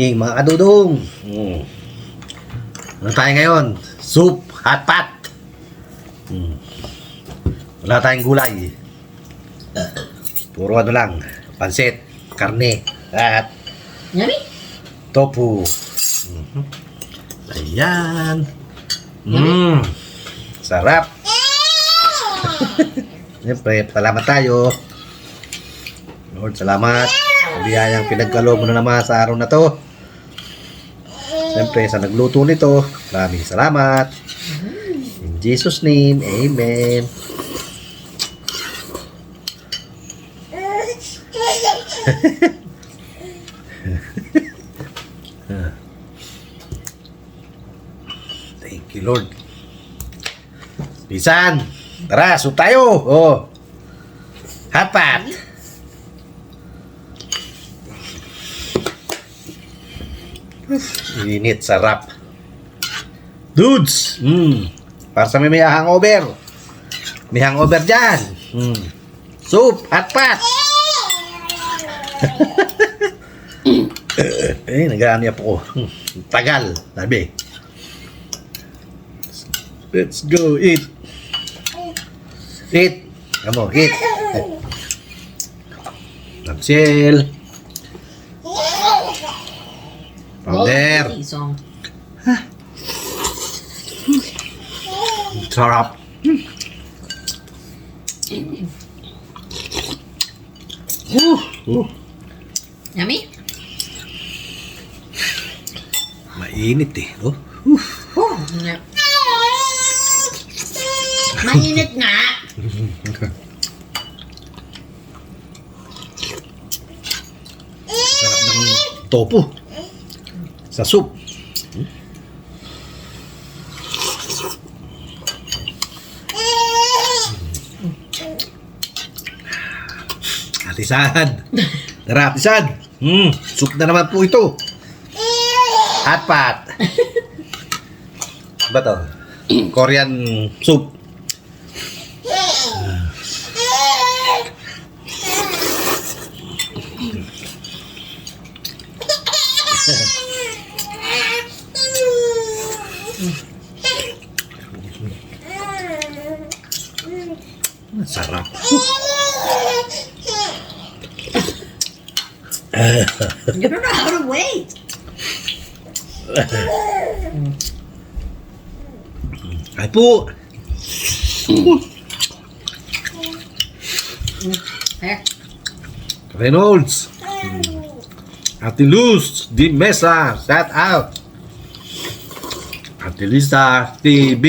morning mga kadudong. Ano tayo ngayon? Soup, hot pot. Wala tayong gulay. Puro ano lang, pansit, karne, at Yummy? tofu. Ayan. Sarap. Siyempre, salamat tayo. Lord, salamat. Biyayang pinagkaloob mo na naman sa araw na to. Siyempre, sa nagluto nito, maraming salamat. In Jesus' name, Amen. Thank you, Lord. Pisan, tara, soup tayo. Oh. Hot pot. Init, sarap. Dudes! Para sa may hangover. May hangover dyan. Soup, hot pot. Eh, nag-aani po ko. Tagal, sabi. Let's go, eat. Eat. Come on, eat. Nagsil. Powder. Sarap. Yummy? Mainit eh. Oh. Mainit nga. Sarap ng tofu sa soup. Atisan. Tara, atisan. Soup na naman po ito. Hot pot. Ba to? Korean soup. Sarap. You don't know how to wait. Ay po. Here. Reynolds. Ate Luz Di Mesa. Shout out. Ate Lisa TV.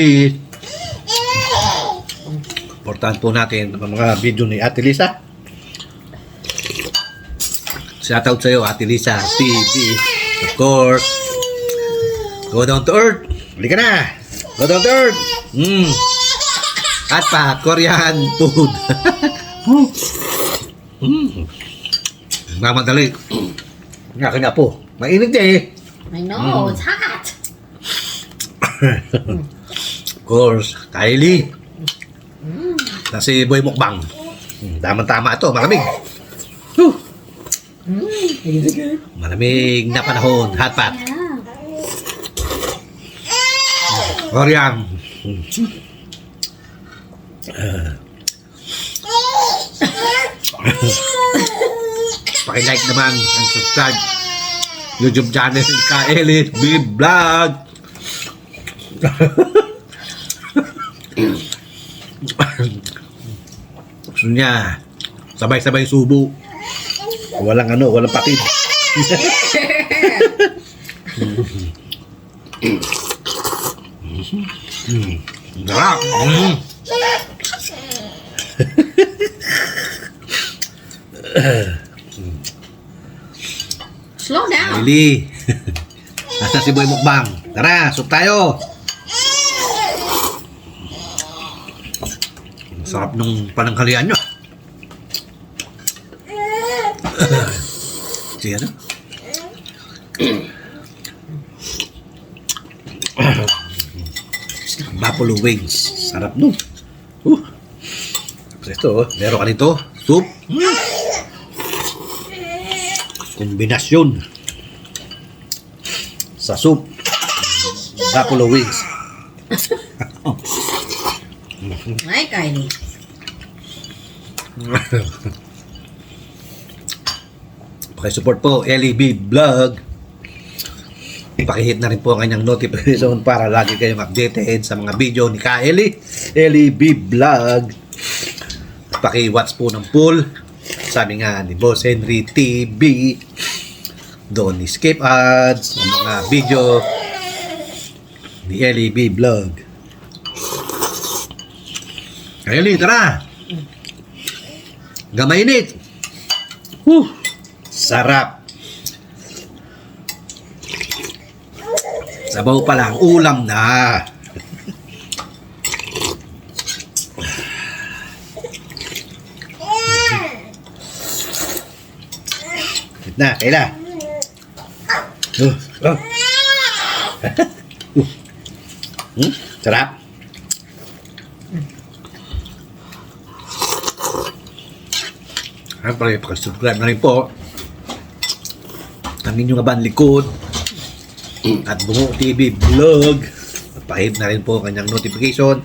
Importante po natin ang mga video ni Ate Lisa. Shout out sa iyo, Ate Lisa TV. Of course. Go down to earth. Halika na. Go down to earth. At pa, Korean food. Mamadali. Nga po. Mainit eh. I know, it's hot. Of course, Kylie. Kasi Boy Mukbang. Tama-tama ito, malamig. Malamig na panahon, hot pot. Korean. Paki-like naman and subscribe YouTube channel Kaelit B Vlog. Gusto niya sabay-sabay subo. Walang walang patid. Sarap. Slow down. Kylie. Nasa si Boy Mukbang. Tara, soup tayo. Sarap nung panangkalian nyo. Sige na. Buffalo wings. Sarap nun. Tapos ito, meron ka nito. Soup. Kombinasyon. sa soup. Buffalo wings. Ay, Kylie. Pakisupport po, LEB Vlog. Pakihit na rin po ang kanyang notification para lagi kayong updated sa mga video ni Kylie. LEB Vlog. Paki-watch po ng full. Sabi nga ni Boss Henry TV. Doon ni skip ads ang mga video ni LEB Vlog. Kylie, tara! Gamainit! Sarap! Sabaw pa lang, ulam na! Wait na, Kayla! Oh. Sarap! Siyempre, pakasubscribe na rin po ang inyong abang likod at Bungo TV Vlog. Pahit na rin po ang kanyang notification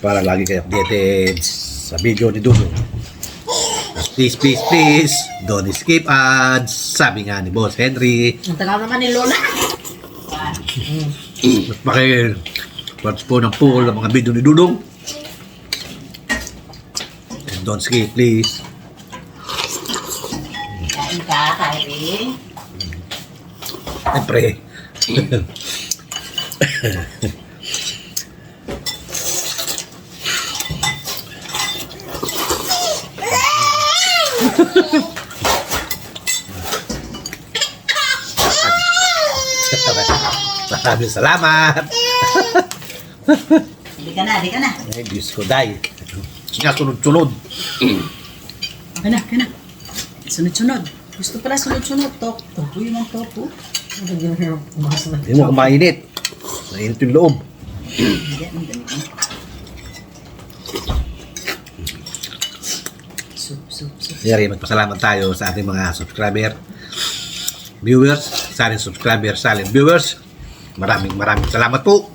para lagi kayo updated sa video ni Dudo. Please, please, please, don't skip ads. Sabi nga ni Boss Henry. Ang tagal naman ni Lola. Watch po ng full ang mga video ni Dudong. And don't skip, please. Kain ka, Kylie. Siyempre. Maraming salamat. Di ka na, di ka na. Ay, Diyos ko, day. Sinasunod-sunod. Okay na, okay na. Sunod-sunod. Gusto pala sunod-sunod. Topo yun ang topo. Hindi mo kumainit. Mainit yung loob. Soup. Yari, magpasalamat tayo sa ating mga subscriber, viewers, silent subscriber, silent viewers. Maraming salamat po.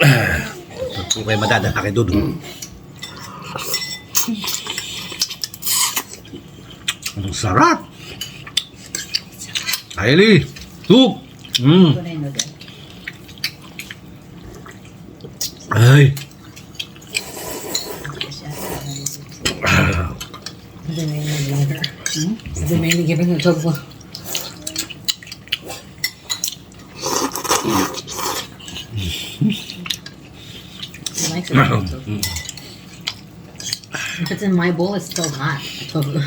Huwag po kayo madadala kay Dudu. Ang sarap. Kylie, soup. Ito na yung noodle. Ay. They're mainly giving her tofu. He likes it. Tofu. If it's in my bowl, it's still hot. Tofu.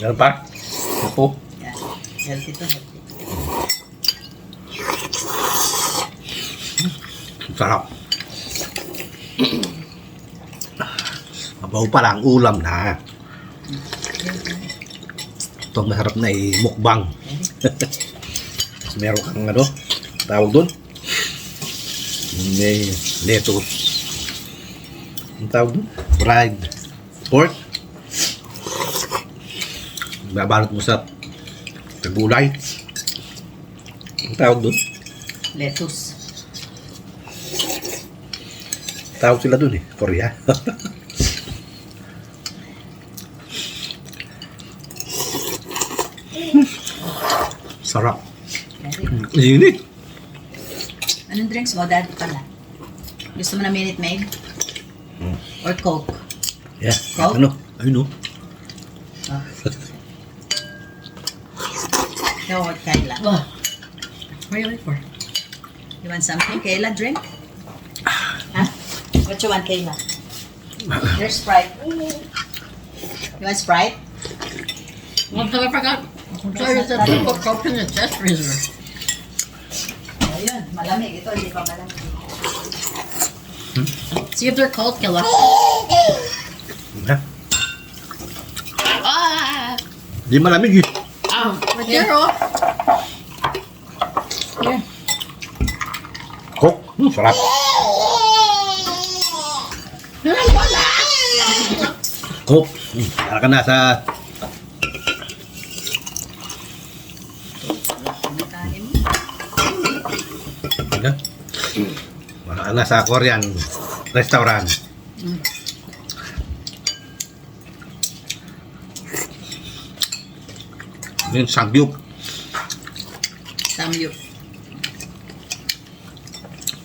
Meron pa? Opo. Yeah. Healthy to healthy. Sarap. Mabaw pa lang, ulam na. Itong masarap na mukbang. Meron kang ano, tawag doon? May lettuce. Ang tawag doon? Fried pork. Babalot mo sa gulay. Ang tawag doon? Lettuce. Tawag sila doon Korea. Sarap. Init. Anong drinks mo? Daddy pala. Gusto mo na Minute Maid? Or Coke? Yeah. Coke? Ano? Ayun Oh. Ikaw, what, Kayla? What are you waiting for? You want something, Kayla? Drink? Huh? What you want, Kayla? There's Sprite. You want Sprite? Well, I forgot. Sorry, it's a put Coke in the chest freezer. Ayun, malamig. Ito, hindi pa malamig. See if they're cold, Killa. Ha? Ah! Di malamig Right there, oh. Here. Coke. Sarap. Wala! Coke. Para ka na sa Talaga? Nasa Korean restaurant. Yung sangyup. Samyup.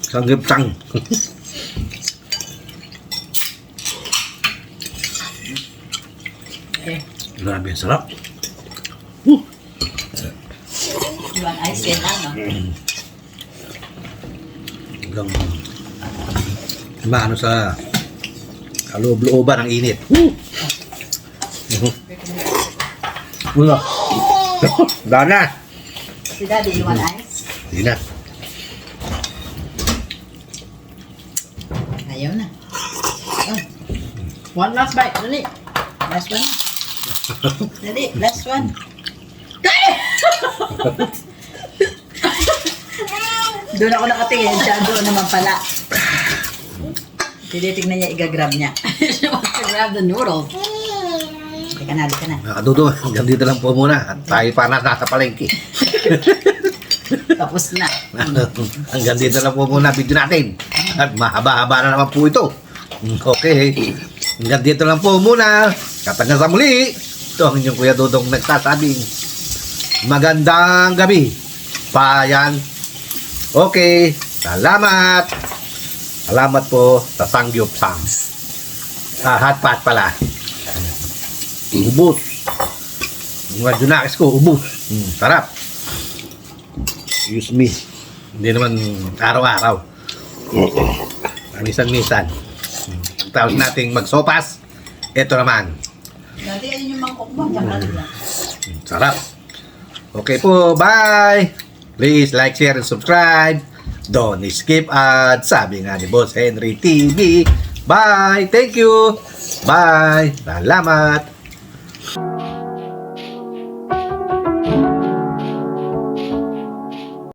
Sangyup sang. Okay. Grabe, ang sarap. You want ice cream lang, no? Hanggang maano sa kaloob-looban ng init. Wala. Dana. Si Daddy, you want ice? Hindi na. Ayaw na. One last bite. Dali. Last one. Daddy, last one. Doon ako nakatingin, siya doon naman pala. Tinitignan niya, igagrab niya. She wants to grab the noodles. Teka na, halika na. Mga kadudo, hanggang dito lang po muna. At tayo pa nasa palengke. Tapos na. Hanggang dito lang po muna video natin. At mahaba-haba na naman po ito. Okay. Hanggang dito lang po muna. At hanggang sa muli. Ito ang inyong Kuya Dudong nagsasabing magandang gabi. Payan. Okay. Salamat. Salamat po sa Sangyup Sang. Hot pot pala. Ubus. Mga junakis ko, ubus. Sarap. Excuse me. Hindi naman araw-araw. Minsan-minsan. Tapos nating magsopas. Ito naman. Daddy, ayun yung mangkok mo. Tsaka lang. Sarap. Okay po, bye! Please like, share, and subscribe. Don't skip ads. Sabi nga ni Boss Henry TV. Bye! Thank you! Bye! Salamat!